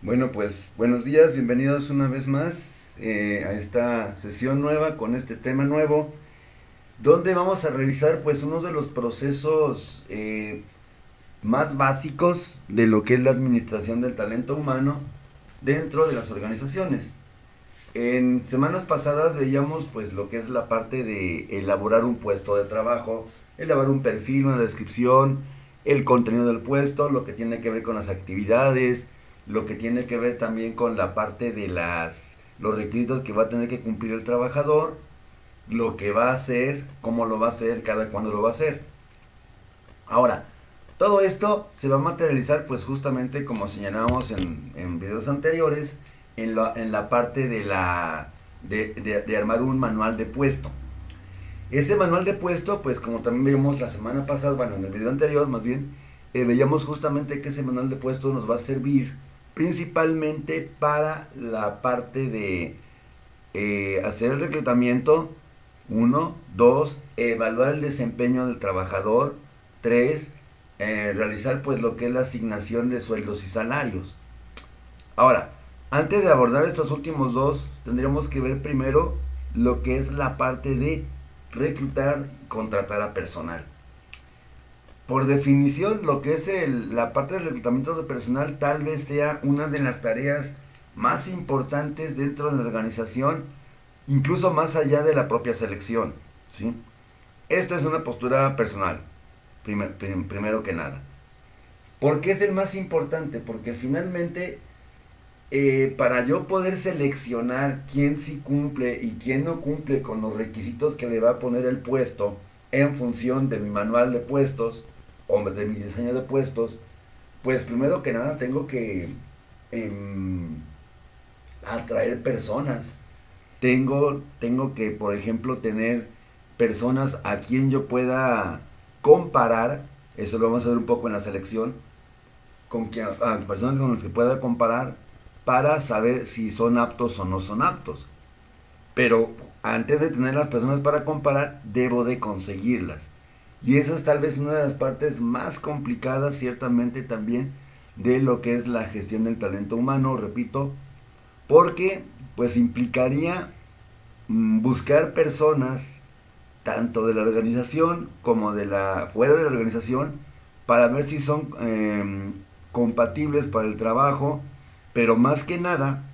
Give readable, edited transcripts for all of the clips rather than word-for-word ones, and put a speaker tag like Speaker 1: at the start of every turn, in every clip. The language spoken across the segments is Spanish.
Speaker 1: Bueno, pues buenos días, bienvenidos una vez más a esta sesión nueva con este tema nuevo, donde vamos a revisar pues uno de los procesos más básicos de lo que es la administración del talento humano dentro de las organizaciones. En semanas pasadas veíamos pues lo que es la parte de elaborar un puesto de trabajo, elaborar un perfil, una descripción, el contenido del puesto, lo que tiene que ver con las actividades, lo que tiene que ver también con la parte de los requisitos que va a tener que cumplir el trabajador, lo que va a hacer, cómo lo va a hacer, cada cuándo lo va a hacer. Ahora, todo esto se va a materializar pues justamente como señalábamos en videos anteriores, en la parte de armar un manual de puesto. Ese manual de puesto, pues como también vimos la semana pasada, bueno, en el video anterior más bien, veíamos justamente que ese manual de puesto nos va a servir principalmente para la parte de hacer el reclutamiento, uno, dos, evaluar el desempeño del trabajador, tres, realizar pues lo que es la asignación de sueldos y salarios. Ahora, antes de abordar estos últimos dos, tendríamos que ver primero lo que es la parte de reclutar y contratar a personal. Por definición, lo que es la parte del reclutamiento de personal tal vez sea una de las tareas más importantes dentro de la organización, incluso más allá de la propia selección, ¿sí? Esta es una postura personal, primero que nada. ¿Por qué es el más importante? Porque finalmente, para yo poder seleccionar quién sí cumple y quién no cumple con los requisitos que le va a poner el puesto en función de mi manual de puestos o de mi diseño de puestos, pues primero que nada tengo que em, atraer personas. Tengo que, por ejemplo, tener personas a quien yo pueda comparar, eso lo vamos a ver un poco en la selección, personas con las que pueda comparar para saber si son aptos o no son aptos. Pero antes de tener las personas para comparar, debo de conseguirlas. Y esa es tal vez una de las partes más complicadas, ciertamente también, de lo que es la gestión del talento humano, repito, porque pues implicaría buscar personas tanto de la organización como de la fuera de la organización para ver si son compatibles para el trabajo, pero más que nada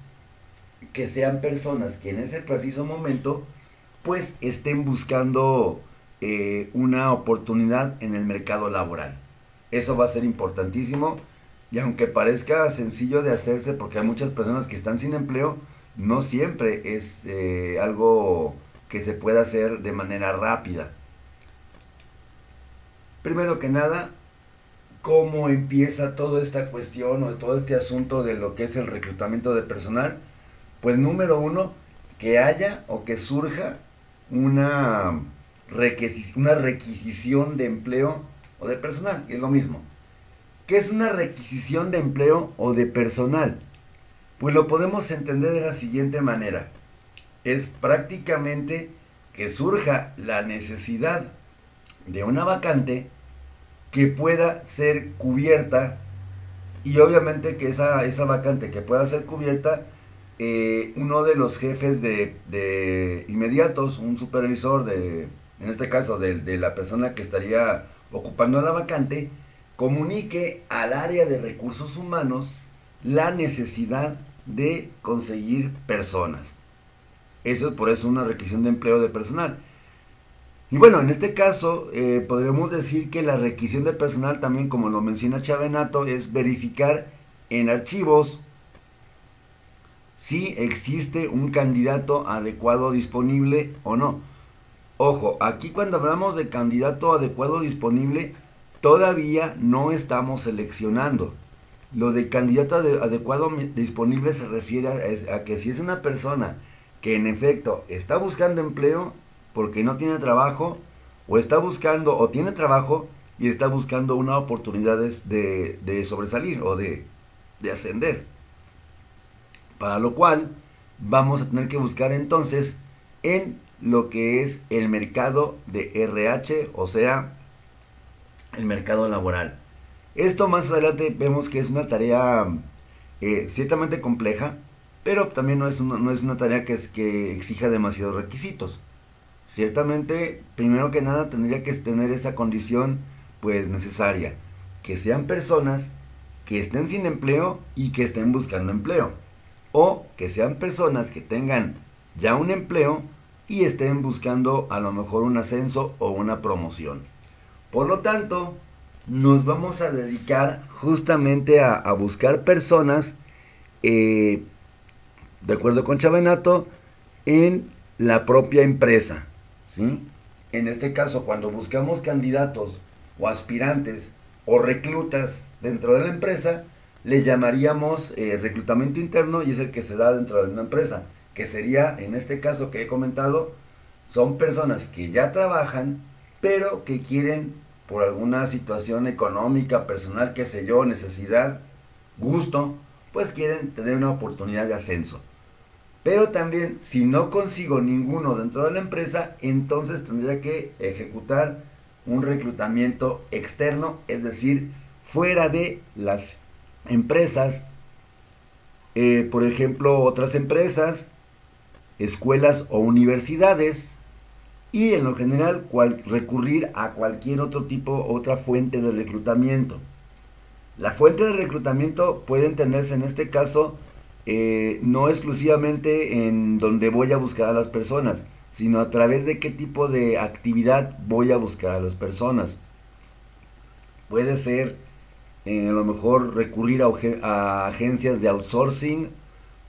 Speaker 1: que sean personas que en ese preciso momento pues estén buscando una oportunidad en el mercado laboral. Eso va a ser importantísimo y aunque parezca sencillo de hacerse porque hay muchas personas que están sin empleo, no siempre es algo que se pueda hacer de manera rápida. Primero que nada, ¿cómo empieza toda esta cuestión o todo este asunto de lo que es el reclutamiento de personal? Pues número uno, que haya o que surja una, una requisición de empleo o de personal, es lo mismo. ¿Qué es una requisición de empleo o de personal? Pues lo podemos entender de la siguiente manera. Es prácticamente que surja la necesidad de una vacante que pueda ser cubierta y obviamente que esa vacante que pueda ser cubierta, uno de los jefes de inmediatos, un supervisor en este caso de la persona que estaría ocupando la vacante, comunique al área de recursos humanos la necesidad de conseguir personas. Eso es por eso una requisición de empleo de personal. Y bueno, en este caso podríamos decir que la requisición de personal también, como lo menciona Chavenato, es verificar en archivos si existe un candidato adecuado disponible o no. Ojo, aquí cuando hablamos de candidato adecuado disponible, todavía no estamos seleccionando. Lo de candidato adecuado disponible se refiere a que si es una persona que en efecto está buscando empleo porque no tiene trabajo, o está buscando o tiene trabajo y está buscando una oportunidad de sobresalir o de ascender. Para lo cual vamos a tener que buscar entonces en lo que es el mercado de RH, o sea, el mercado laboral. Esto más adelante vemos que es una tarea ciertamente compleja, pero también no es una tarea que exija demasiados requisitos. Ciertamente, primero que nada, tendría que tener esa condición pues necesaria, que sean personas que estén sin empleo y que estén buscando empleo, o que sean personas que tengan ya un empleo y estén buscando a lo mejor un ascenso o una promoción. Por lo tanto, nos vamos a dedicar justamente a buscar personas, eh, de acuerdo con Chavenato, en la propia empresa, ¿sí? En este caso, cuando buscamos candidatos o aspirantes o reclutas dentro de la empresa, le llamaríamos reclutamiento interno, y es el que se da dentro de una empresa, que sería, en este caso que he comentado, son personas que ya trabajan, pero que quieren, por alguna situación económica, personal, qué sé yo, necesidad, gusto, pues quieren tener una oportunidad de ascenso. Pero también, si no consigo ninguno dentro de la empresa, entonces tendría que ejecutar un reclutamiento externo, es decir, fuera de las empresas, por ejemplo, otras empresas, escuelas o universidades, y en lo general recurrir a cualquier otro tipo, otra fuente de reclutamiento. La fuente de reclutamiento puede entenderse en este caso no exclusivamente en donde voy a buscar a las personas, sino a través de qué tipo de actividad voy a buscar a las personas. Puede ser a lo mejor recurrir a agencias de outsourcing,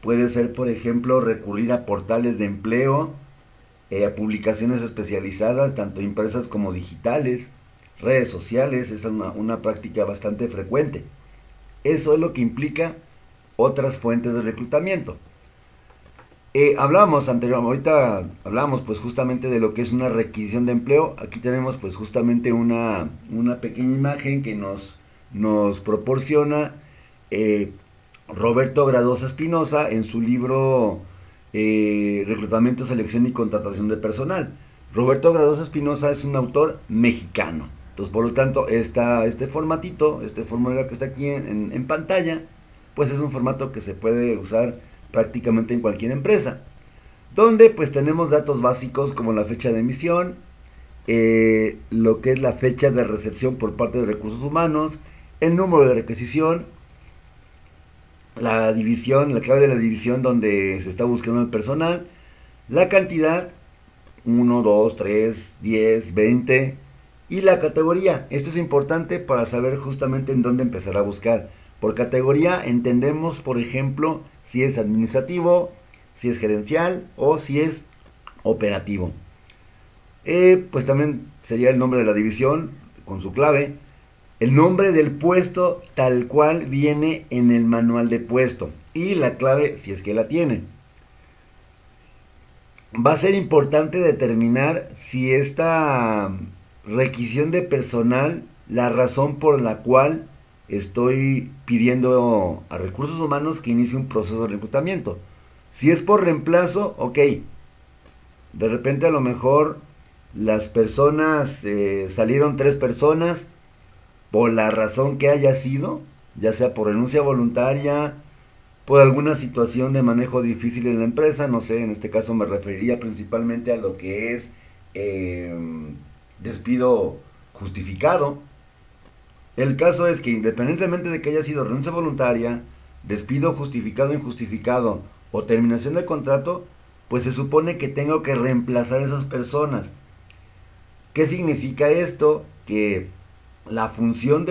Speaker 1: puede ser por ejemplo recurrir a portales de empleo, a publicaciones especializadas, tanto impresas como digitales, redes sociales, es una práctica bastante frecuente. Eso es lo que implica otras fuentes de reclutamiento. Hablábamos anteriormente, ahorita hablábamos pues justamente de lo que es una requisición de empleo. Aquí tenemos pues justamente una pequeña imagen que nos proporciona Roberto Gradosa Espinosa en su libro Reclutamiento, Selección y Contratación de Personal. Roberto Gradosa Espinosa es un autor mexicano. Entonces, por lo tanto, este formatito, este formulario que está aquí en pantalla, pues es un formato que se puede usar prácticamente en cualquier empresa, donde pues tenemos datos básicos como la fecha de emisión, lo que es la fecha de recepción por parte de recursos humanos, el número de requisición, la división, la clave de la división donde se está buscando el personal, la cantidad, 1, 2, 3, 10, 20, y la categoría. Esto es importante para saber justamente en dónde empezar a buscar. Por categoría entendemos, por ejemplo, si es administrativo, si es gerencial o si es operativo. Pues también sería el nombre de la división con su clave, el nombre del puesto tal cual viene en el manual de puesto y la clave si es que la tiene. Va a ser importante determinar si esta requisición de personal, la razón por la cual estoy pidiendo a recursos humanos que inicie un proceso de reclutamiento. Si es por reemplazo, ok. De repente a lo mejor las personas, salieron 3 personas, por la razón que haya sido, ya sea por renuncia voluntaria, por alguna situación de manejo difícil en la empresa, no sé, en este caso me referiría principalmente a lo que es despido justificado. El caso es que independientemente de que haya sido renuncia voluntaria, despido justificado, injustificado o terminación de contrato, pues se supone que tengo que reemplazar a esas personas. ¿Qué significa esto? Que la función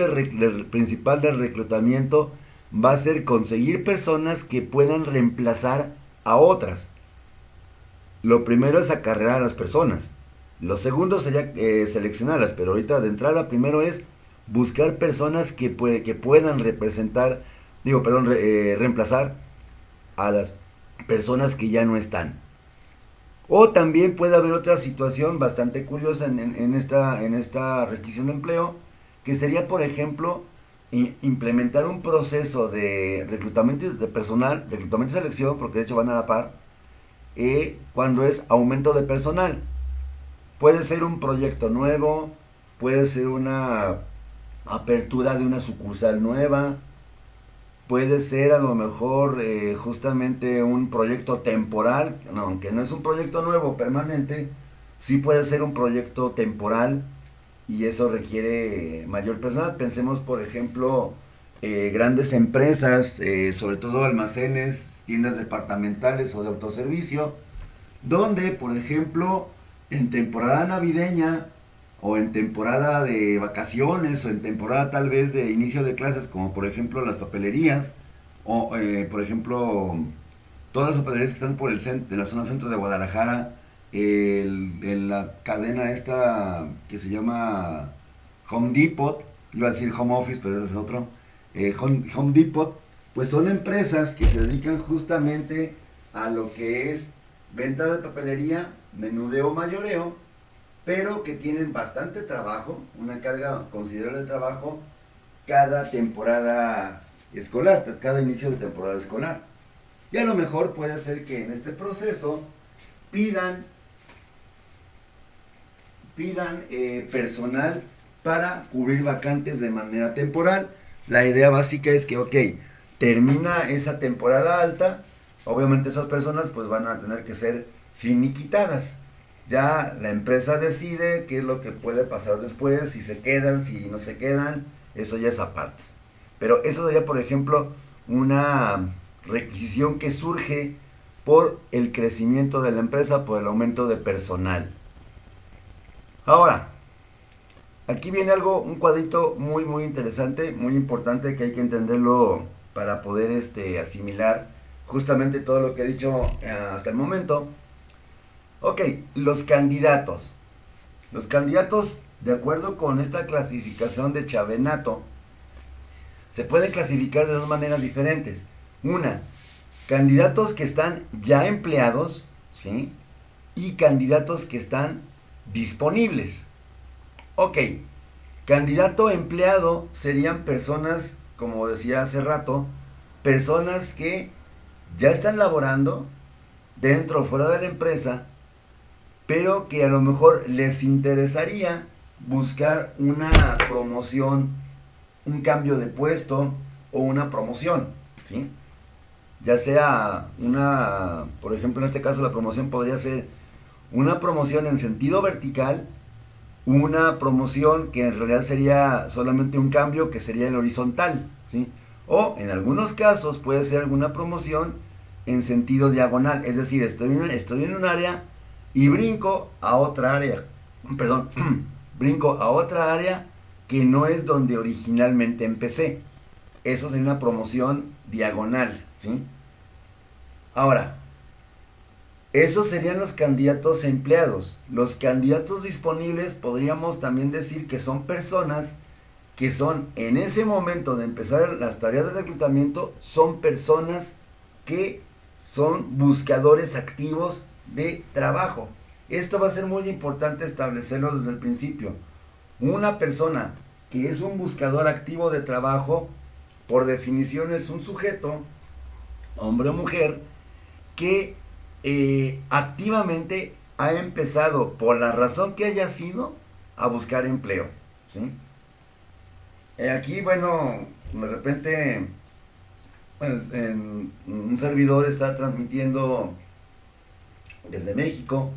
Speaker 1: principal del reclutamiento va a ser conseguir personas que puedan reemplazar a otras. Lo primero es acarrear a las personas. Lo segundo sería seleccionarlas, pero ahorita de entrada primero es buscar personas que puedan reemplazar a las personas que ya no están. O también puede haber otra situación bastante curiosa en esta requisición de empleo, que sería, por ejemplo, implementar un proceso de reclutamiento de personal, reclutamiento y selección, porque de hecho van a la par, cuando es aumento de personal. Puede ser un proyecto nuevo, puede ser una apertura de una sucursal nueva, puede ser a lo mejor justamente un proyecto temporal, no, aunque no es un proyecto nuevo, permanente, sí puede ser un proyecto temporal y eso requiere mayor personal. Pensemos, por ejemplo, grandes empresas, sobre todo almacenes, tiendas departamentales o de autoservicio, donde, por ejemplo, en temporada navideña o en temporada de vacaciones o en temporada tal vez de inicio de clases, como por ejemplo las papelerías o por ejemplo todas las papelerías que están por el centro, en la zona centro de Guadalajara, en la cadena esta que se llama Home Depot, iba a decir Home Office, pero ese es otro, Home Depot, pues son empresas que se dedican justamente a lo que es venta de papelería, menudeo, mayoreo, pero que tienen bastante trabajo, una carga considerable de trabajo cada temporada escolar, cada inicio de temporada escolar. Y a lo mejor puede ser que en este proceso pidan personal para cubrir vacantes de manera temporal. La idea básica es que, ok, termina esa temporada alta, obviamente esas personas pues van a tener que ser finiquitadas. Ya la empresa decide qué es lo que puede pasar después, si se quedan, si no se quedan, eso ya es aparte. Pero eso sería, por ejemplo, una requisición que surge por el crecimiento de la empresa, por el aumento de personal. Ahora, aquí viene algo, un cuadrito muy interesante, muy importante que hay que entenderlo para poder asimilar justamente todo lo que he dicho hasta el momento. Ok, los candidatos. Los candidatos, de acuerdo con esta clasificación de Chavenato, se pueden clasificar de dos maneras diferentes. Una, candidatos que están ya empleados, ¿sí? Y candidatos que están disponibles. Ok, candidato empleado serían personas, como decía hace rato, personas que ya están laborando dentro o fuera de la empresa, pero que a lo mejor les interesaría buscar una promoción, un cambio de puesto o una promoción, ¿sí? Ya sea una, por ejemplo, en este caso la promoción podría ser una promoción en sentido vertical, una promoción que en realidad sería solamente un cambio que sería el horizontal, ¿sí? O en algunos casos puede ser alguna promoción en sentido diagonal, es decir, estoy en un área y brinco a otra área, perdón, brinco a otra área que no es donde originalmente empecé. Eso sería una promoción diagonal, ¿sí? Ahora, esos serían los candidatos empleados. Los candidatos disponibles podríamos también decir que son personas que son en ese momento de empezar las tareas de reclutamiento, son personas que son buscadores activos de trabajo. Esto va a ser muy importante establecerlo desde el principio. Una persona que es un buscador activo de trabajo, por definición es un sujeto, hombre o mujer, que activamente ha empezado, por la razón que haya sido, a buscar empleo, ¿sí? Aquí, bueno, de repente, pues, un servidor está transmitiendo desde México.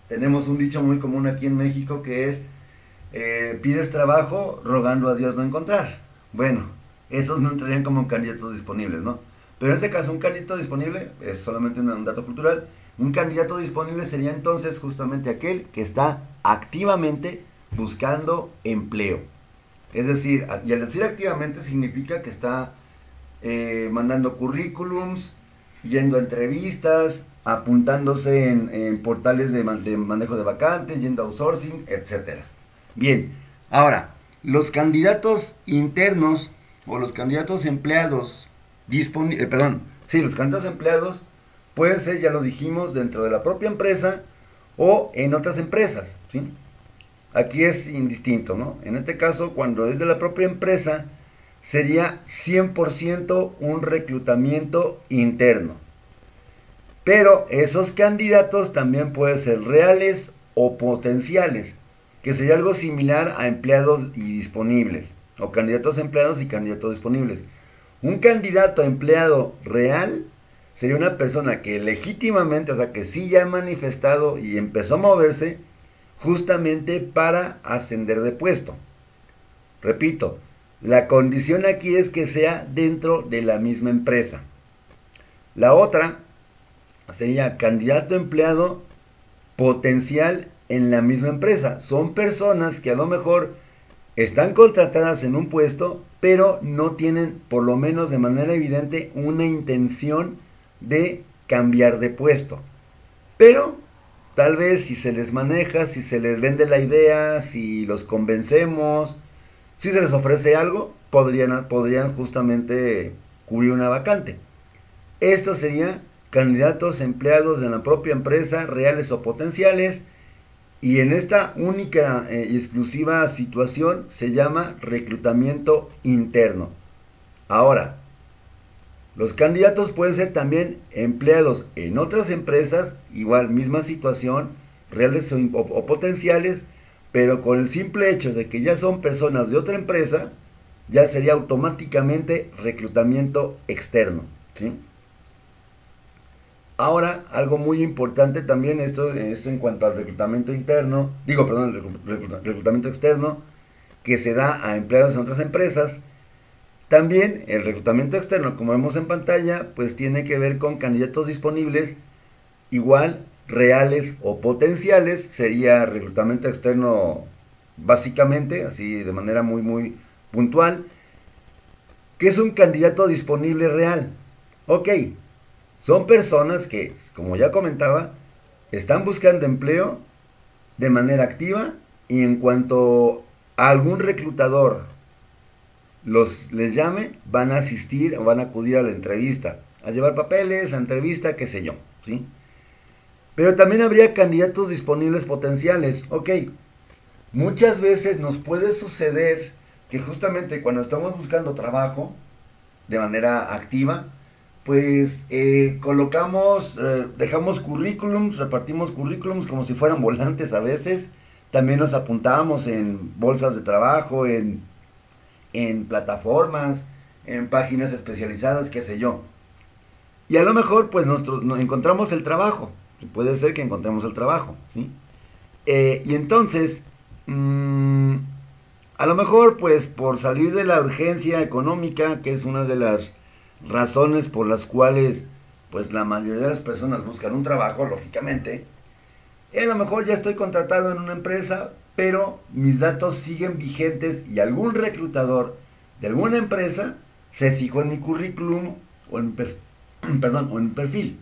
Speaker 1: Tenemos un dicho muy común aquí en México que es, pides trabajo rogando a Dios no encontrar. Bueno, esos no entrarían como candidatos disponibles, ¿no? Pero en este caso, un candidato disponible, es solamente un dato cultural, un candidato disponible sería entonces justamente aquel que está activamente buscando empleo. Es decir, y al decir activamente significa que está mandando currículums, yendo a entrevistas, apuntándose en portales de manejo de vacantes, yendo a outsourcing, etcétera. Bien, ahora, los candidatos internos o los candidatos empleados los candidatos empleados pueden ser, ya lo dijimos, dentro de la propia empresa o en otras empresas, ¿sí? Aquí es indistinto, ¿no? En este caso, cuando es de la propia empresa, sería 100% un reclutamiento interno. Pero esos candidatos también pueden ser reales o potenciales, que sería algo similar a empleados y disponibles, o candidatos empleados y candidatos disponibles. Un candidato a empleado real sería una persona que legítimamente, o sea, que sí ya ha manifestado y empezó a moverse justamente para ascender de puesto. Repito, la condición aquí es que sea dentro de la misma empresa. La otra sería candidato a empleado potencial en la misma empresa. Son personas que a lo mejor están contratadas en un puesto, pero no tienen, por lo menos de manera evidente, una intención de cambiar de puesto. Pero tal vez si se les maneja, si se les vende la idea, si los convencemos, si se les ofrece algo, podrían justamente cubrir una vacante. Esto sería candidatos empleados en la propia empresa, reales o potenciales, y en esta única y exclusiva situación se llama reclutamiento interno. Ahora, los candidatos pueden ser también empleados en otras empresas, igual misma situación, reales o potenciales, pero con el simple hecho de que ya son personas de otra empresa, ya sería automáticamente reclutamiento externo, ¿sí? Ahora, algo muy importante también, esto en cuanto al reclutamiento interno, reclutamiento externo, que se da a empleados en otras empresas. También el reclutamiento externo, como vemos en pantalla, pues tiene que ver con candidatos disponibles, igual reales o potenciales. Sería reclutamiento externo básicamente, así de manera muy puntual. ¿Qué es un candidato disponible real? Ok, son personas que, como ya comentaba, están buscando empleo de manera activa, y en cuanto a algún reclutador les llame, van a asistir o van a acudir a la entrevista, a llevar papeles, a entrevista, qué sé yo, ¿sí? Pero también habría candidatos disponibles potenciales. Ok, muchas veces nos puede suceder que justamente cuando estamos buscando trabajo de manera activa, pues dejamos currículums, repartimos currículums como si fueran volantes a veces. También nos apuntamos en bolsas de trabajo, en plataformas, en páginas especializadas, qué sé yo. Y a lo mejor pues nos encontramos el trabajo. Puede ser que encontremos el trabajo, ¿sí? Y entonces, a lo mejor pues por salir de la urgencia económica, que es una de las razones por las cuales pues la mayoría de las personas buscan un trabajo, lógicamente, a lo mejor ya estoy contratado en una empresa, pero mis datos siguen vigentes y algún reclutador de alguna empresa se fijó en mi currículum o en mi perfil.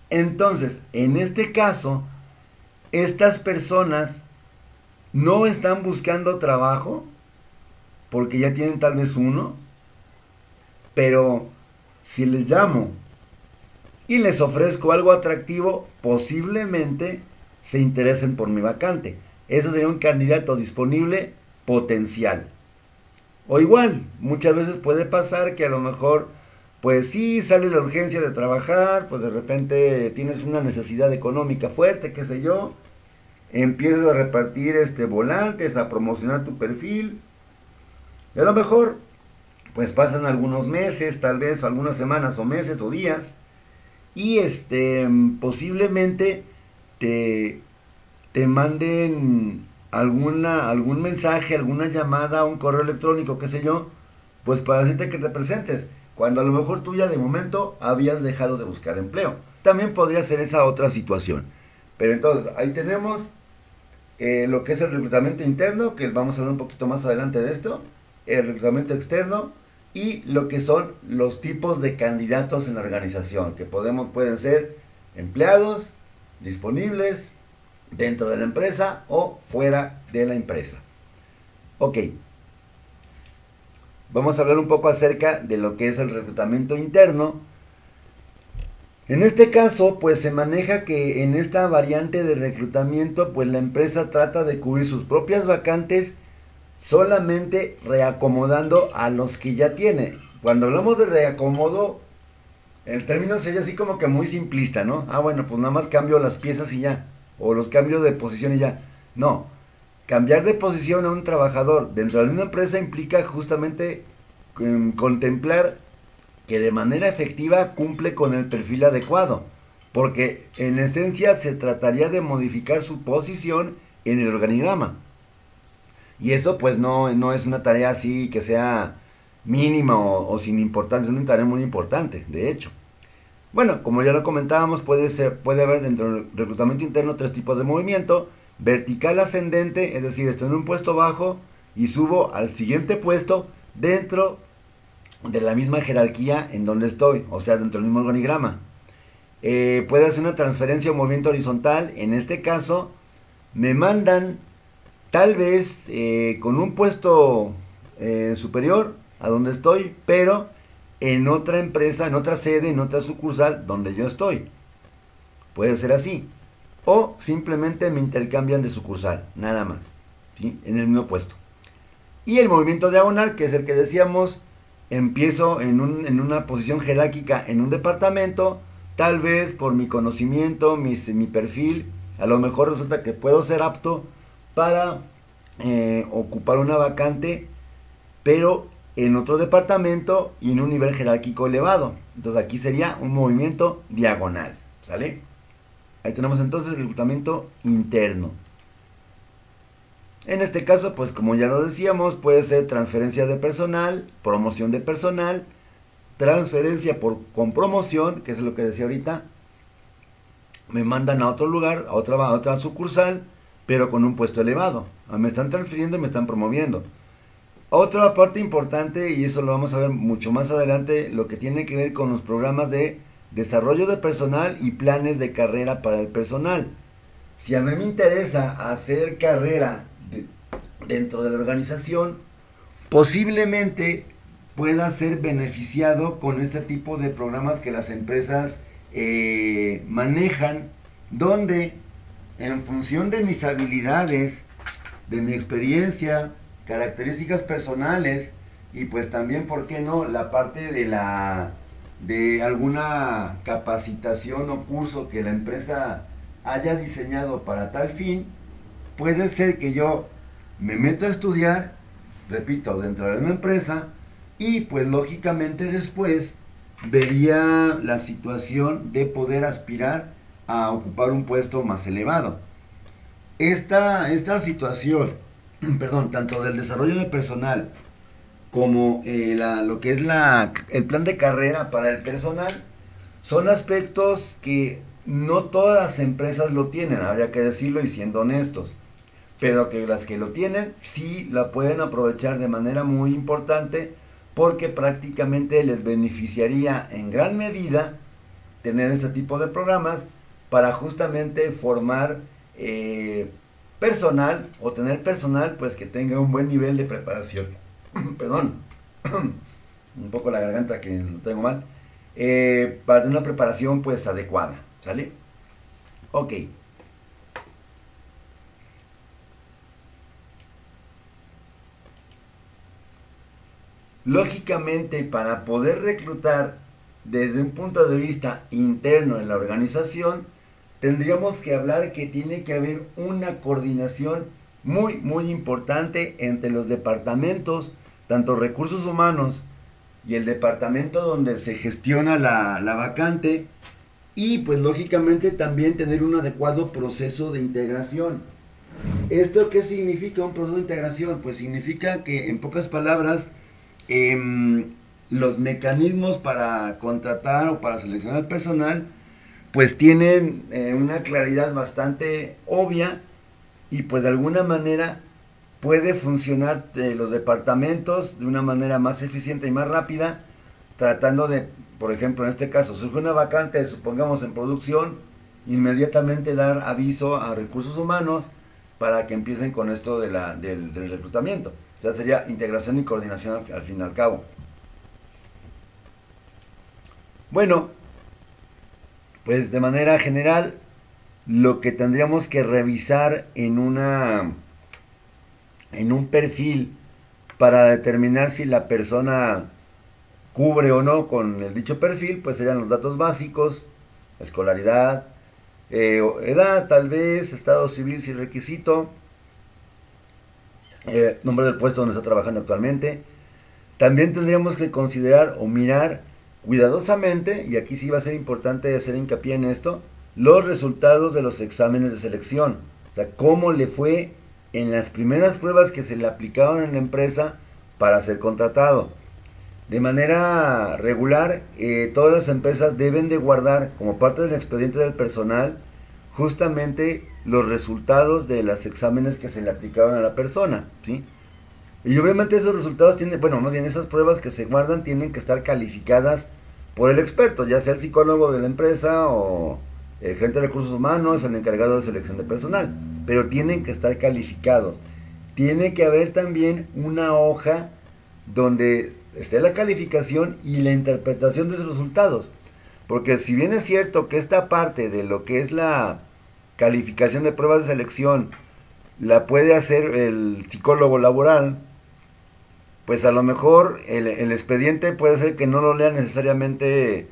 Speaker 1: Entonces, en este caso, estas personas no están buscando trabajo porque ya tienen tal vez uno, pero si les llamo y les ofrezco algo atractivo, posiblemente se interesen por mi vacante. Eso sería un candidato disponible potencial. O igual, muchas veces puede pasar que a lo mejor, pues sí, sale la urgencia de trabajar, pues de repente tienes una necesidad económica fuerte, qué sé yo, empiezas a repartir volantes, a promocionar tu perfil, y a lo mejor, pues pasan algunos meses, tal vez, o algunas semanas, o meses, o días, y posiblemente te manden algún mensaje, alguna llamada, un correo electrónico, qué sé yo, pues para decirte que te presentes, cuando a lo mejor tú ya de momento habías dejado de buscar empleo. También podría ser esa otra situación. Pero entonces, ahí tenemos lo que es el reclutamiento interno, que vamos a hablar un poquito más adelante de esto, el reclutamiento externo, y lo que son los tipos de candidatos en la organización, que pueden ser empleados, disponibles, dentro de la empresa o fuera de la empresa. Ok, vamos a hablar un poco acerca de lo que es el reclutamiento interno. En este caso, pues se maneja que en esta variante de reclutamiento, pues la empresa trata de cubrir sus propias vacantes solamente reacomodando a los que ya tiene. Cuando hablamos de reacomodo, el término sería así como que muy simplista, ¿no? Bueno, pues nada más cambio las piezas y ya, o los cambios de posición y ya. No, cambiar de posición a un trabajador dentro de una empresa implica justamente contemplar que de manera efectiva cumple con el perfil adecuado, porque en esencia se trataría de modificar su posición en el organigrama. Y eso pues no es una tarea así que sea mínima o sin importancia, es una tarea muy importante, de hecho. Bueno, como ya lo comentábamos, puede haber dentro del reclutamiento interno tres tipos de movimiento: vertical ascendente, es decir, estoy en un puesto bajo y subo al siguiente puesto dentro de la misma jerarquía en donde estoy, o sea, dentro del mismo organigrama. Puede hacer una transferencia o movimiento horizontal. En este caso, me mandan tal vez con un puesto superior a donde estoy, pero en otra empresa, en otra sede, en otra sucursal donde yo estoy. Puede ser así. O simplemente me intercambian de sucursal, nada más, ¿sí? En el mismo puesto. Y el movimiento diagonal, que es el que decíamos, empiezo en una posición jerárquica en un departamento, tal vez por mi conocimiento, mi perfil, a lo mejor resulta que puedo ser apto para ocupar una vacante, pero en otro departamento y en un nivel jerárquico elevado. Entonces aquí sería un movimiento diagonal, ¿sale? Ahí tenemos entonces el reclutamiento interno. En este caso, pues como ya lo decíamos, puede ser transferencia de personal, promoción de personal, transferencia con promoción, que es lo que decía ahorita. Me mandan a otro lugar, a otra sucursal, pero con un puesto elevado. Me están transfiriendo y me están promoviendo. Otra parte importante, y eso lo vamos a ver mucho más adelante, lo que tiene que ver con los programas de desarrollo de personal y planes de carrera para el personal. Si a mí me interesa hacer carrera dentro de la organización, posiblemente pueda ser beneficiado con este tipo de programas que las empresas manejan, donde en función de mis habilidades, de mi experiencia, características personales y pues también, ¿por qué no?, la parte de alguna capacitación o curso que la empresa haya diseñado para tal fin, puede ser que yo me meto a estudiar, repito, dentro de una empresa, y pues lógicamente después vería la situación de poder aspirar a ocupar un puesto más elevado. Esta situación, perdón, tanto del desarrollo de personal como lo que es el plan de carrera para el personal, son aspectos que no todas las empresas lo tienen, habría que decirlo y siendo honestos, pero que las que lo tienen sí la pueden aprovechar de manera muy importante, porque prácticamente les beneficiaría en gran medida tener este tipo de programas para justamente formar personal, o tener personal pues que tenga un buen nivel de preparación. Perdón, un poco la garganta que lo tengo mal. Para tener una preparación pues adecuada, ¿sale? Ok. Lógicamente, para poder reclutar desde un punto de vista interno en la organización, tendríamos que hablar que tiene que haber una coordinación muy importante entre los departamentos, tanto recursos humanos y el departamento donde se gestiona la vacante, y pues lógicamente también tener un adecuado proceso de integración. ¿Esto qué significa un proceso de integración? Pues significa que, en pocas palabras, los mecanismos para contratar o para seleccionar personal pues tienen una claridad bastante obvia, y pues de alguna manera puede funcionar los departamentos de una manera más eficiente y más rápida, tratando de, por ejemplo, en este caso, surge una vacante, supongamos en producción, inmediatamente dar aviso a recursos humanos para que empiecen con esto del reclutamiento. O sea, sería integración y coordinación al fin y al cabo. Bueno, pues de manera general, lo que tendríamos que revisar en un perfil para determinar si la persona cubre o no con el dicho perfil, pues serían los datos básicos: escolaridad, edad tal vez, estado civil si requisito, nombre del puesto donde está trabajando actualmente. También tendríamos que considerar o mirar cuidadosamente, y aquí sí va a ser importante hacer hincapié en esto, los resultados de los exámenes de selección. O sea, cómo le fue en las primeras pruebas que se le aplicaron en la empresa para ser contratado. De manera regular, todas las empresas deben de guardar como parte del expediente del personal justamente los resultados de los exámenes que se le aplicaron a la persona, ¿sí? Y obviamente esos resultados tienen, bueno, más bien esas pruebas que se guardan tienen que estar calificadas por el experto, ya sea el psicólogo de la empresa o el gerente de recursos humanos, el encargado de selección de personal, pero tienen que estar calificados. Tiene que haber también una hoja donde esté la calificación y la interpretación de esos resultados. Porque si bien es cierto que esta parte de lo que es la calificación de pruebas de selección la puede hacer el psicólogo laboral, pues a lo mejor el expediente puede ser que no lo lea necesariamente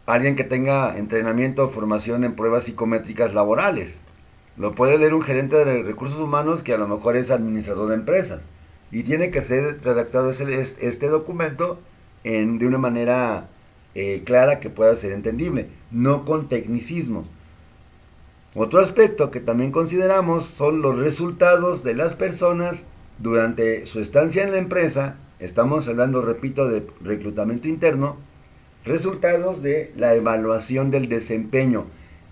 Speaker 1: alguien que tenga entrenamiento o formación en pruebas psicométricas laborales. Lo puede leer un gerente de recursos humanos que a lo mejor es administrador de empresas. Y tiene que ser redactado este documento de una manera clara que pueda ser entendible, no con tecnicismos. Otro aspecto que también consideramos son los resultados de las personas durante su estancia en la empresa. Estamos hablando, repito, de reclutamiento interno. Resultados de la evaluación del desempeño.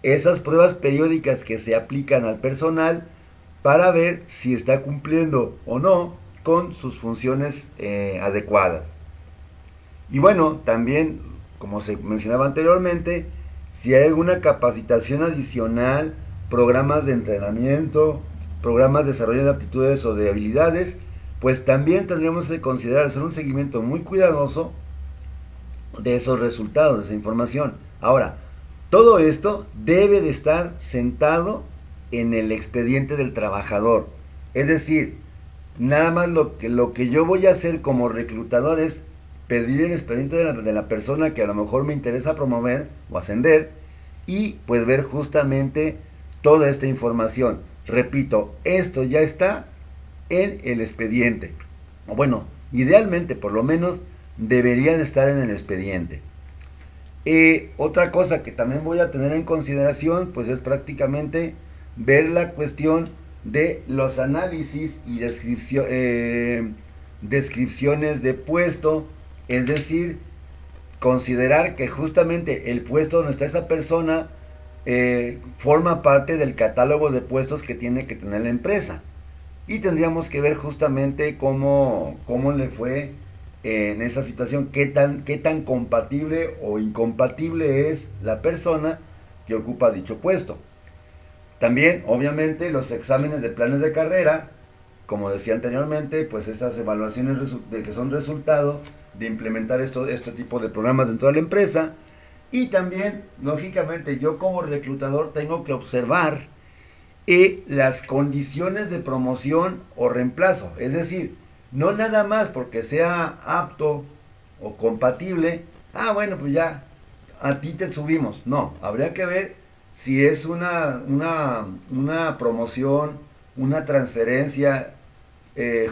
Speaker 1: Esas pruebas periódicas que se aplican al personal para ver si está cumpliendo o no con sus funciones adecuadas. Y bueno, también, como se mencionaba anteriormente, si hay alguna capacitación adicional, programas de entrenamiento, programas de desarrollo de aptitudes o de habilidades, pues también tendríamos que considerar hacer un seguimiento muy cuidadoso de esos resultados, de esa información. Ahora, todo esto debe de estar sentado en el expediente del trabajador. Es decir, nada más lo que yo voy a hacer como reclutador es pedir el expediente de la persona que a lo mejor me interesa promover o ascender y pues ver justamente toda esta información. Repito, esto ya está en el expediente. O bueno, idealmente por lo menos debería de estar en el expediente. Otra cosa que también voy a tener en consideración pues es prácticamente ver la cuestión de los análisis y descripciones de puesto, es decir, considerar que justamente el puesto donde está esa persona forma parte del catálogo de puestos que tiene que tener la empresa. Y tendríamos que ver justamente cómo le fue en esa situación, qué tan compatible o incompatible es la persona que ocupa dicho puesto. También, obviamente, los exámenes de planes de carrera, como decía anteriormente, pues esas evaluaciones que son resultado de implementar este tipo de programas dentro de la empresa. Y también, lógicamente, yo como reclutador tengo que observar las condiciones de promoción o reemplazo. Es decir, no nada más porque sea apto o compatible, bueno, pues ya, a ti te subimos. No, habría que ver si es una promoción, una transferencia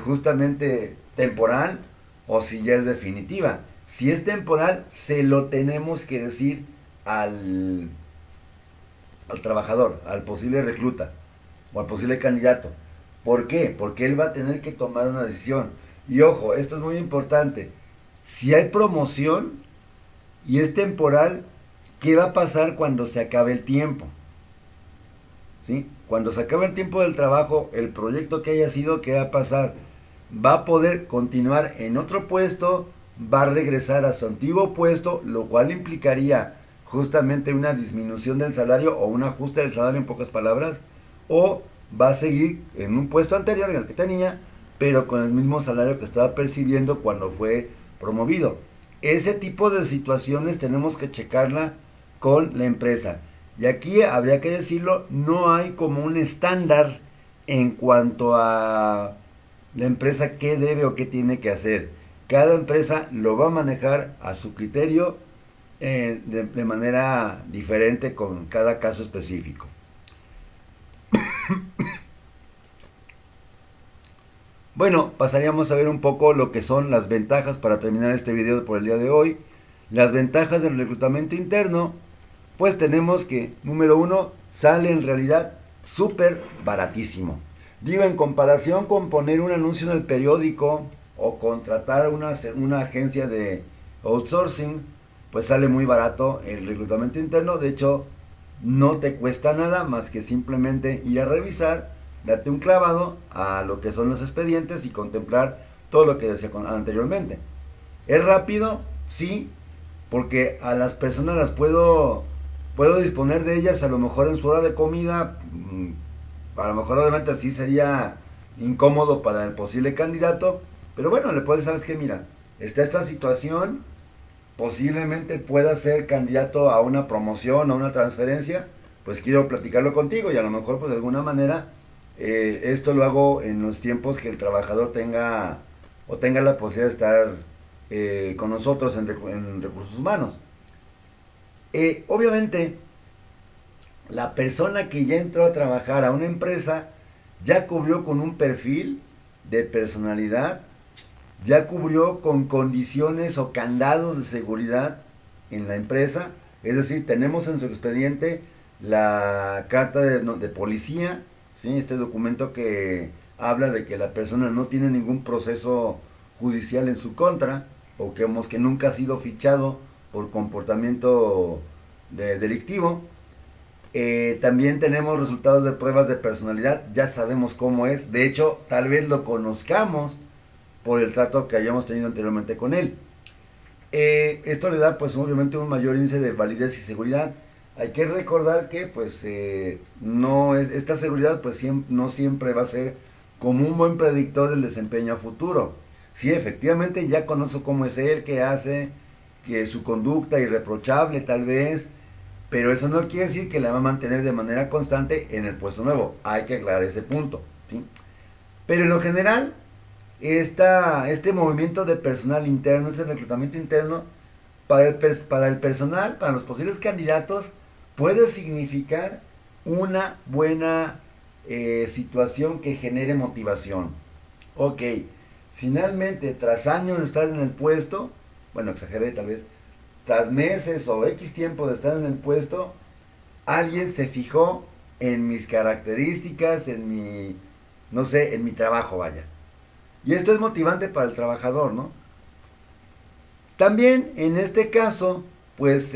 Speaker 1: justamente temporal o si ya es definitiva. Si es temporal, se lo tenemos que decir al trabajador, al posible recluta o al posible candidato. ¿Por qué? Porque él va a tener que tomar una decisión. Y ojo, esto es muy importante. Si hay promoción y es temporal, ¿qué va a pasar cuando se acabe el tiempo? ¿Sí? Cuando se acabe el tiempo del trabajo, el proyecto que haya sido, ¿qué va a pasar? Va a poder continuar en otro puesto, va a regresar a su antiguo puesto, lo cual implicaría justamente una disminución del salario o un ajuste del salario en pocas palabras, o va a seguir en un puesto anterior en el que tenía, pero con el mismo salario que estaba percibiendo cuando fue promovido. Ese tipo de situaciones tenemos que checarla con la empresa. Y aquí habría que decirlo, no hay como un estándar en cuanto a la empresa qué debe o qué tiene que hacer. Cada empresa lo va a manejar a su criterio de manera diferente con cada caso específico. Bueno, pasaríamos a ver un poco lo que son las ventajas para terminar este video por el día de hoy. Las ventajas del reclutamiento interno, pues tenemos que, número uno, sale en realidad súper baratísimo. Digo, en comparación con poner un anuncio en el periódico o contratar una agencia de outsourcing, pues sale muy barato el reclutamiento interno. De hecho, no te cuesta nada más que simplemente ir a revisar, darte un clavado a lo que son los expedientes y contemplar todo lo que decía anteriormente. ¿Es rápido? Sí, porque a las personas las puedo disponer de ellas a lo mejor en su hora de comida. A lo mejor obviamente así sería incómodo para el posible candidato, pero bueno, le puedes, sabes que mira, está esta situación, posiblemente pueda ser candidato a una promoción, a una transferencia, pues quiero platicarlo contigo y a lo mejor pues de alguna manera esto lo hago en los tiempos que el trabajador tenga la posibilidad de estar con nosotros en recursos humanos. Obviamente, la persona que ya entró a trabajar a una empresa ya cubrió con un perfil de personalidad, ya cubrió con condiciones o candados de seguridad en la empresa. Es decir, tenemos en su expediente la carta de policía, ¿sí? Este documento que habla de que la persona no tiene ningún proceso judicial en su contra, o que nunca ha sido fichado por comportamiento delictivo. También tenemos resultados de pruebas de personalidad, ya sabemos cómo es, de hecho tal vez lo conozcamos por el trato que hayamos tenido anteriormente con él. Esto le da pues obviamente un mayor índice de validez y seguridad. Hay que recordar que pues esta seguridad pues no siempre va a ser como un buen predictor del desempeño a futuro. Sí, efectivamente ya conozco cómo es él, qué hace, que su conducta irreprochable tal vez, pero eso no quiere decir que la va a mantener de manera constante en el puesto nuevo. Hay que aclarar ese punto, ¿sí? Pero en lo general, este movimiento de personal interno, este reclutamiento interno, para el personal, para los posibles candidatos, puede significar una buena situación que genere motivación. Ok, finalmente, tras años de estar en el puesto, bueno, exageré tal vez, tras meses o X tiempo de estar en el puesto, alguien se fijó en mis características, no sé, en mi trabajo, vaya. Y esto es motivante para el trabajador, ¿no? También en este caso, pues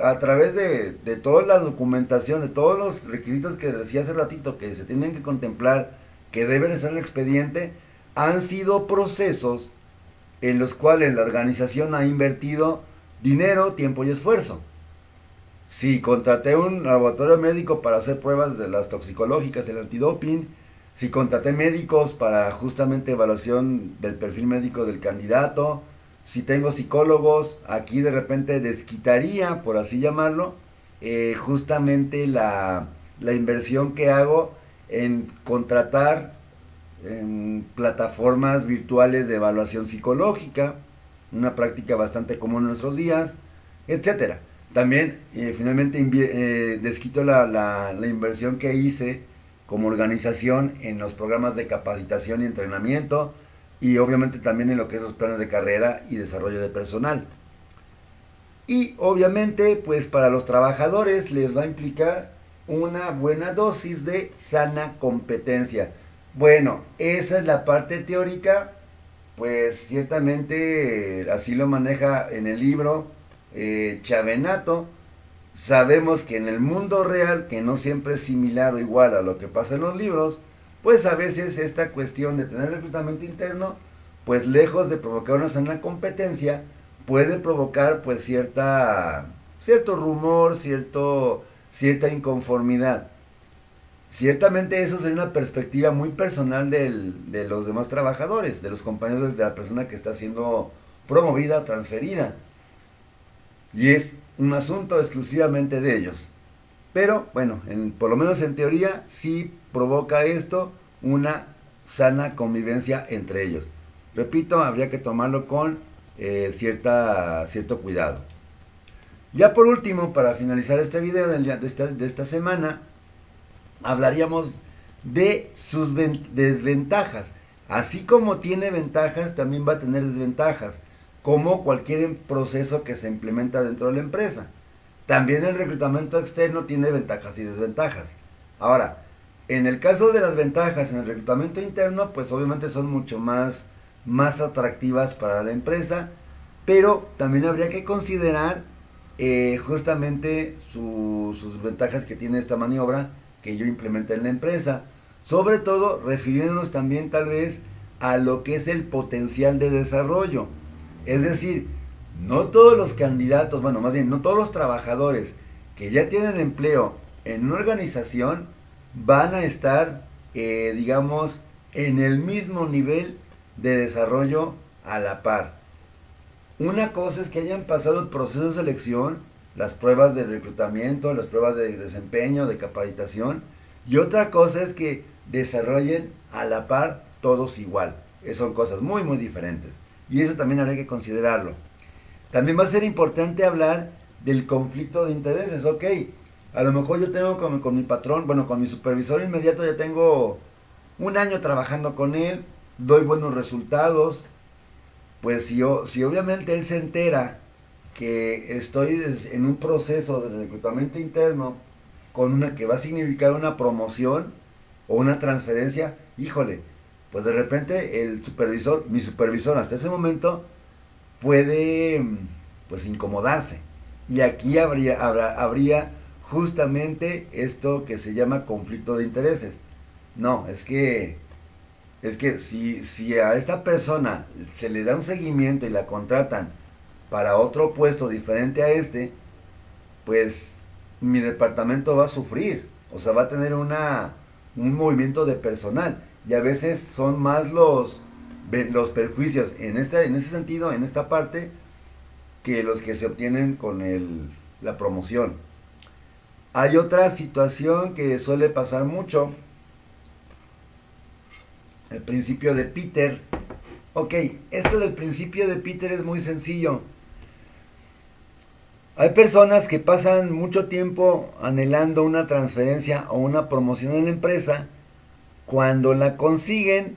Speaker 1: a través de toda la documentación, de todos los requisitos que decía hace ratito que se tienen que contemplar, que deben estar en el expediente, han sido procesos en los cuales la organización ha invertido dinero, tiempo y esfuerzo. Si contraté un laboratorio médico para hacer pruebas de las toxicológicas, el antidoping, si contraté médicos para justamente evaluación del perfil médico del candidato, si tengo psicólogos, aquí de repente desquitaría, por así llamarlo, justamente la inversión que hago en contratar en plataformas virtuales de evaluación psicológica, una práctica bastante común en nuestros días, etcétera. También finalmente desquito la inversión que hice como organización en los programas de capacitación y entrenamiento, y obviamente también en lo que es los planes de carrera y desarrollo de personal. Y obviamente pues para los trabajadores les va a implicar una buena dosis de sana competencia. Bueno, esa es la parte teórica, pues ciertamente así lo maneja en el libro Chavenato. Sabemos que en el mundo real, que no siempre es similar o igual a lo que pasa en los libros, pues a veces esta cuestión de tener reclutamiento interno, pues lejos de provocar una sana competencia, puede provocar pues cierto rumor, cierta inconformidad. Ciertamente eso sería una perspectiva muy personal de los demás trabajadores, de los compañeros de la persona que está siendo promovida o transferida. Y es un asunto exclusivamente de ellos. Pero bueno, por lo menos en teoría sí provoca esto una sana convivencia entre ellos. Repito, habría que tomarlo con cierto cuidado. Ya por último, para finalizar este video de esta semana, hablaríamos de sus desventajas. Así como tiene ventajas, también va a tener desventajas. como cualquier proceso que se implementa dentro de la empresa. También el reclutamiento externo tiene ventajas y desventajas. Ahora, en el caso de las ventajas en el reclutamiento interno, pues obviamente son mucho más atractivas para la empresa, pero también habría que considerar justamente sus ventajas que tiene esta maniobra que yo implementé en la empresa, sobre todo refiriéndonos también tal vez a lo que es el potencial de desarrollo. Es decir, no todos los candidatos, bueno, más bien, no todos los trabajadores que ya tienen empleo en una organización van a estar, digamos, en el mismo nivel de desarrollo a la par. Una cosa es que hayan pasado el proceso de selección, las pruebas de reclutamiento, las pruebas de desempeño, de capacitación, y otra cosa es que desarrollen a la par todos igual. Son cosas muy diferentes. Y eso también habría que considerarlo. También va a ser importante hablar del conflicto de intereses. Ok, a lo mejor yo tengo con mi patrón, bueno, con mi supervisor inmediato ya tengo un año trabajando con él, doy buenos resultados. Pues si obviamente él se entera que estoy en un proceso de reclutamiento interno con una que va a significar una promoción o una transferencia, híjole, pues de repente mi supervisor hasta ese momento puede pues incomodarse. Y aquí habría justamente esto que se llama conflicto de intereses. No, es que si a esta persona se le da un seguimiento y la contratan para otro puesto diferente a este, pues mi departamento va a sufrir. O sea, va a tener un movimiento de personal. Y a veces son más los perjuicios en ese sentido, en esta parte, que los que se obtienen con la promoción. Hay otra situación que suele pasar mucho. El principio de Peter. Ok, esto del principio de Peter es muy sencillo. Hay personas que pasan mucho tiempo anhelando una transferencia o una promoción en la empresa. Cuando la consiguen,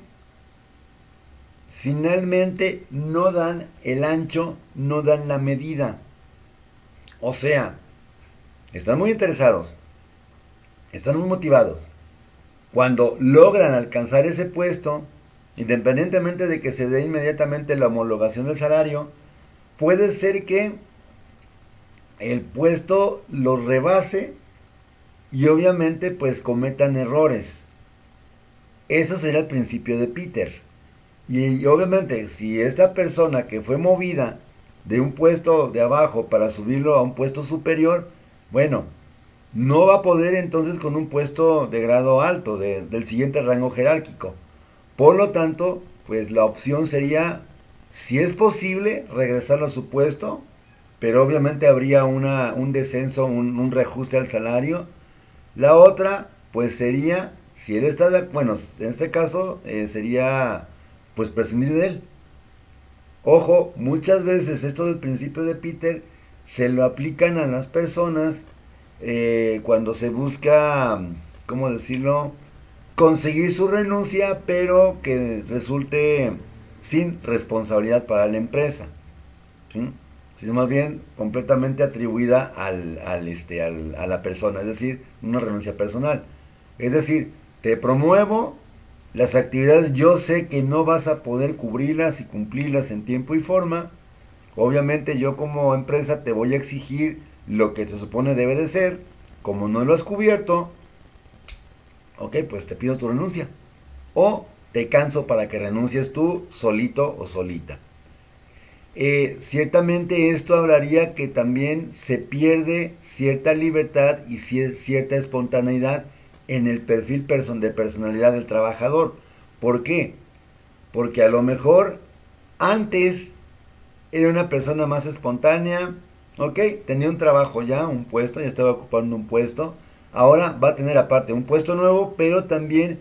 Speaker 1: finalmente no dan el ancho, no dan la medida. O sea, están muy interesados, están muy motivados. Cuando logran alcanzar ese puesto, independientemente de que se dé inmediatamente la homologación del salario, puede ser que el puesto los rebase y obviamente pues cometan errores. Eso será el principio de Peter. Y obviamente si esta persona que fue movida de un puesto de abajo para subirlo a un puesto superior, bueno, no va a poder entonces con un puesto de grado alto, del siguiente rango jerárquico. Por lo tanto, pues la opción sería, si es posible, regresarlo a su puesto, pero obviamente habría un descenso, un reajuste al salario. La otra, pues sería, si él está, bueno, en este caso sería, pues prescindir de él. Ojo, muchas veces esto del principio de Peter se lo aplican a las personas cuando se busca, ¿cómo decirlo?, conseguir su renuncia, pero que resulte sin responsabilidad para la empresa, ¿sí? Sino más bien completamente atribuida a la persona, es decir, una renuncia personal. Es decir, te promuevo, las actividades yo sé que no vas a poder cubrirlas y cumplirlas en tiempo y forma. Obviamente yo como empresa te voy a exigir lo que se supone debe de ser. Como no lo has cubierto, ok, pues te pido tu renuncia. O te canso para que renuncies tú solito o solita. Ciertamente esto hablaría que también se pierde cierta libertad y cierta espontaneidad en el perfil de personalidad del trabajador. ¿Por qué? Porque a lo mejor antes era una persona más espontánea, ok, tenía un trabajo ya, un puesto, ya estaba ocupando un puesto. Ahora va a tener aparte un puesto nuevo, pero también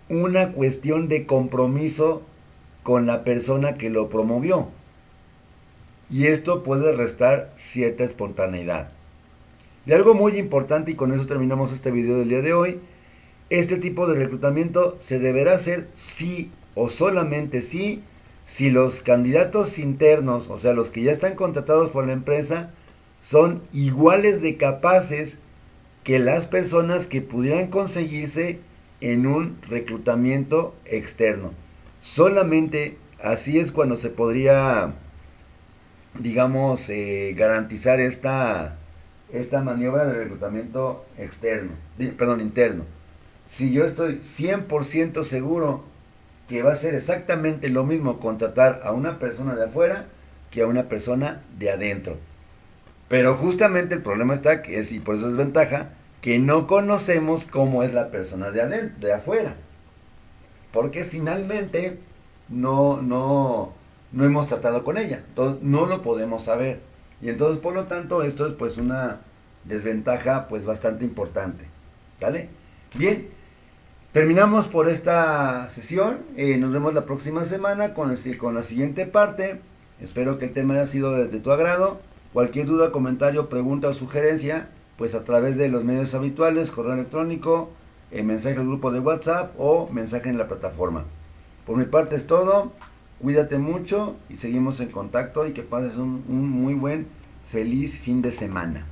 Speaker 1: una cuestión de compromiso con la persona que lo promovió. Y esto puede restar cierta espontaneidad. Y algo muy importante, y con eso terminamos este video del día de hoy, este tipo de reclutamiento se deberá hacer sí o solamente si si los candidatos internos, o sea, los que ya están contratados por la empresa, son iguales de capaces que las personas que pudieran conseguirse en un reclutamiento externo. Solamente así es cuando se podría, digamos, garantizar esta maniobra de reclutamiento externo, perdón, interno. Si yo estoy 100% seguro que va a ser exactamente lo mismo contratar a una persona de afuera que a una persona de adentro. Pero justamente el problema está que es, y por eso es ventaja, que no conocemos cómo es la persona de adentro, de afuera. Porque finalmente no hemos tratado con ella. Entonces no lo podemos saber. Y entonces por lo tanto esto es pues una desventaja pues bastante importante. ¿Sale? Bien, terminamos por esta sesión. Nos vemos la próxima semana con la siguiente parte. Espero que el tema haya sido de tu agrado. Cualquier duda, comentario, pregunta o sugerencia, pues a través de los medios habituales, correo electrónico, mensaje al grupo de WhatsApp o mensaje en la plataforma. Por mi parte es todo. Cuídate mucho y seguimos en contacto y que pases un muy buen, feliz fin de semana.